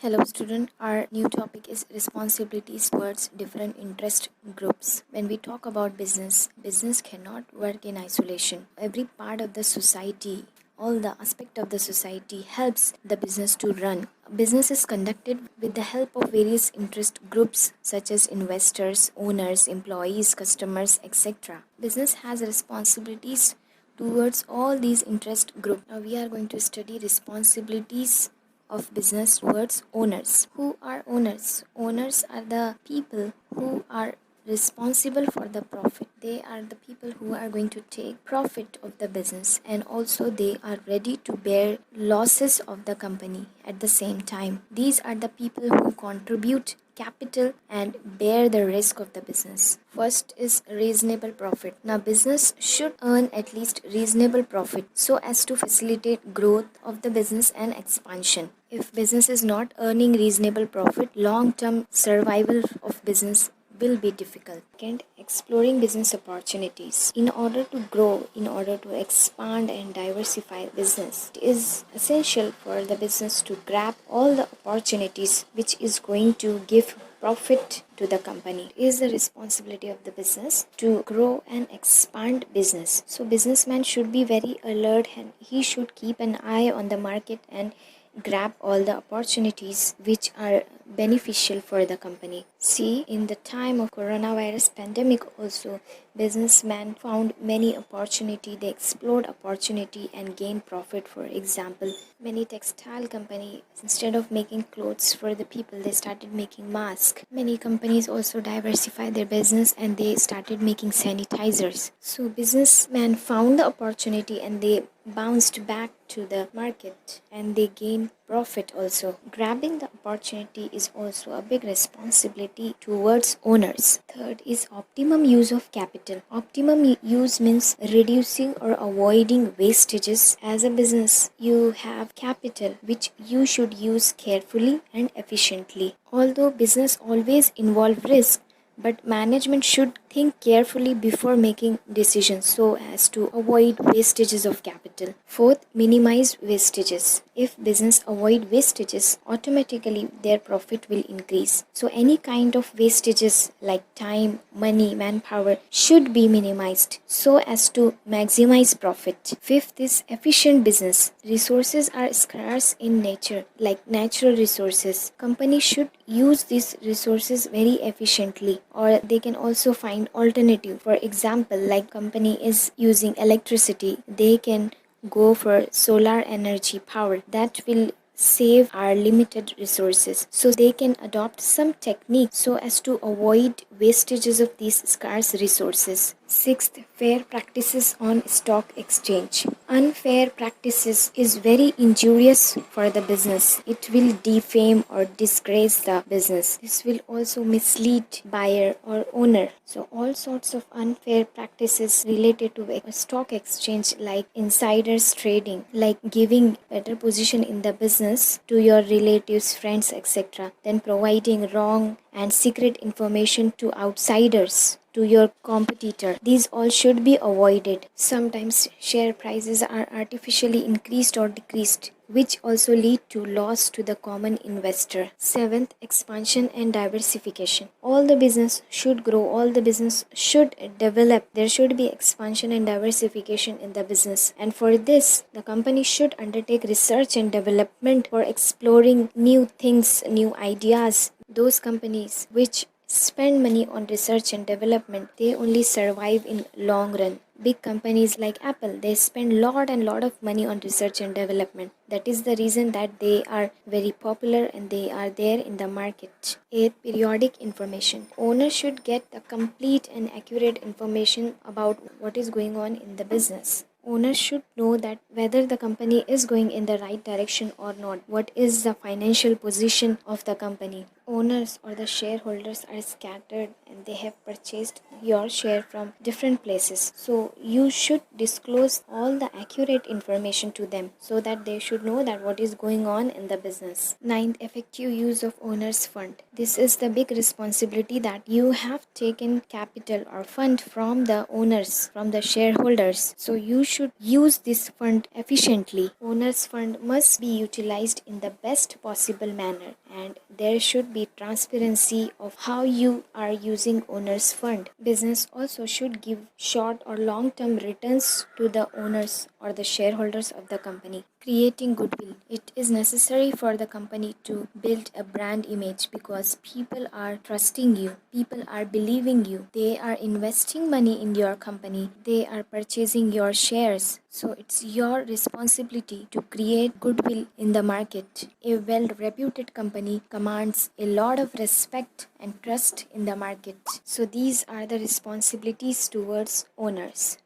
Hello student, our new topic is responsibilities towards different interest groups. When we talk about business cannot work in isolation. Every part of the society, all the aspect of the society helps the business to run. Business is conducted with the help of various interest groups such as investors, owners, employees, customers, etc. Business has responsibilities towards all these interest groups. Now we are going to study responsibilities of business towards owners. Who are owners? Owners are the people who are responsible for the profit. They are the people who are going to take profit of the business, and also they are ready to bear losses of the company at the same time. These are the people who contribute capital and bear the risk of the business. First is reasonable profit. Now business should earn at least reasonable profit so as to facilitate growth of the business and expansion. If business is not earning reasonable profit, long-term survival of business will be difficult. Second, exploring business opportunities. In order to grow, in order to expand and diversify business, it is essential for the business to grab all the opportunities which is going to give profit to the company. It is the responsibility of the business to grow and expand business. So businessman should be very alert and he should keep an eye on the market and grab all the opportunities which are beneficial for the company. See, in the time of coronavirus pandemic also, businessmen found many opportunity. They explored opportunity and gained profit. For example, many textile company, instead of making clothes for the people, they started making masks. Many companies also diversified their business and they started making sanitizers. So businessmen found the opportunity and they bounced back to the market and they gained profit also. Grabbing the opportunity is also a big responsibility towards owners. Third is optimum use of capital. Optimum use means reducing or avoiding wastages. As a business, you have capital which you should use carefully and efficiently. Although business always involve risk, but management should think carefully before making decisions so as to avoid wastages of capital. Fourth, minimize wastages. If business avoid wastages, automatically their profit will increase. So any kind of wastages like time, money, manpower should be minimized so as to maximize profit. Fifth is efficient business. Resources are scarce in nature, like natural resources. Companies should use these resources very efficiently, or they can also find alternative. For example, like company is using electricity, they can go for solar energy power. That will save our limited resources, so they can adopt some techniques so as to avoid wastages of these scarce resources. Sixth, fair practices on stock exchange. Unfair practices is very injurious for the business. It will defame or disgrace the business. This will also mislead buyer or owner. So all sorts of unfair practices related to a stock exchange, like insiders trading, like giving better position in the business to your relatives, friends, etc. Then providing wrong and secret information to outsiders, to your competitor. These all should be avoided. Sometimes share prices are artificially increased or decreased, which also lead to loss to the common investor. Seventh, expansion and diversification. All the business should grow, all the business should develop. There should be expansion and diversification in the business. And for this, the company should undertake research and development for exploring new things, new ideas. Those companies which spend money on research and development, they only survive in long run. Big companies like Apple, they spend lot of money on research and development. That is the reason that they are very popular and they are there in the market. 8. Periodic information. Owners should get the complete and accurate information about what is going on in the business. Owners should know that whether the company is going in the right direction or not. What is the financial position of the company? owners or the shareholders are scattered and they have purchased your share from different places. So you should disclose all the accurate information to them so that they should know that what is going on in the business. Ninth, effective use of owner's fund. This is the big responsibility that you have taken capital or fund from the owners, from the shareholders. So you should use this fund efficiently. Owner's fund must be utilized in the best possible manner, and there should be transparency of how you are using owner's fund. Business also should give short or long term returns to the owners or the shareholders of the company. Creating goodwill. It is necessary for the company to build a brand image because people are trusting you, people are believing you, they are investing money in your company, they are purchasing your shares. So it's your responsibility to create goodwill in the market. A well reputed company commands a lot of respect and trust in the market. So these are the responsibilities towards owners.